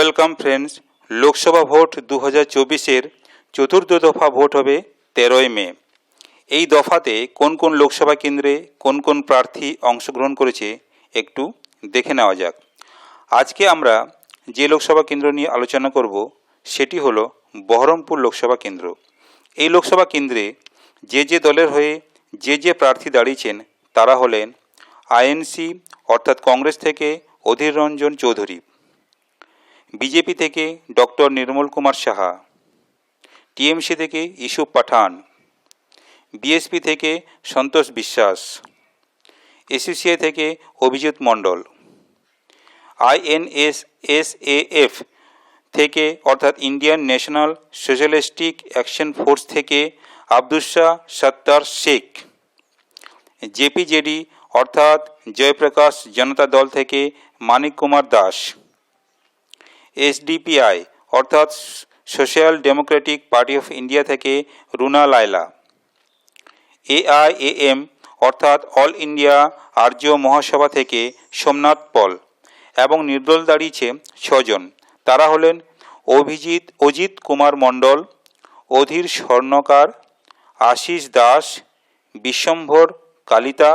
Welcome friends. Lok Sabha ভোট 2024-এর চতুর্থ দফা ভোট হবে 13ই মে। এই দফাতে কোন কোন লোকসভা কেন্দ্রে কোন কোন প্রার্থী অংশগ্রহণ করেছে একটু দেখে নেওয়া যাক। আজকে আমরা যে লোকসভা কেন্দ্র নিয়ে আলোচনা করব সেটি হলো বহরমপুর লোকসভা কেন্দ্র। এই লোকসভা কেন্দ্রে যে দলের হয়ে যে প্রার্থী দাঁড়িয়েছেন তারা হলেন আইএনসি অর্থাৎ কংগ্রেস থেকে অধীর রঞ্জন চৌধুরী, বিজেপি থেকে ডক্টর নির্মল কুমার সাহা, টিএমসি থেকে ইউসুফ পাঠান, বিএসপি থেকে সন্তোষ বিশ্বাস, এসইসিআই থেকে অভিজিৎ মণ্ডল, আইএনএসএসএফ থেকে অর্থাৎ Indian national socialistic action force থেকে আব্দুস সত্তার শেখ, জেপিজেডি অর্থাৎ জয়প্রকাশ জনতা দল থেকে মানিক কুমার দাস, এসডিপিআই অর্থাৎ social Democratic party of India থেকে রুনা লায়লা, এআইএএম অর্থাৎ অল ইন্ডিয়া আর্য মহাসভা থেকে সোমনাথ পল এবং নির্দল দাঁড়িয়েছে 6 জন। তারা হলেন অজিত কুমার মণ্ডল, অধীর স্বর্ণকার, আশিস দাস, বিশ্বম্ভর কালিতা,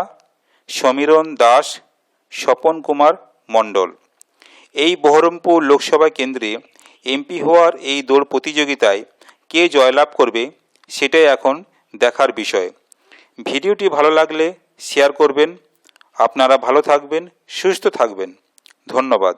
সমীরণ দাস, স্বপন কুমার মণ্ডল। এই বহরমপুর লোকসভা কেন্দ্রে এমপি হওয়ার এই দৌড় প্রতিযোগিতায় কে জয়লাভ করবে সেটাই এখন দেখার বিষয়। ভিডিওটি ভালো লাগলে শেয়ার করবেন। আপনারা ভালো থাকবেন, সুস্থ থাকবেন। ধন্যবাদ।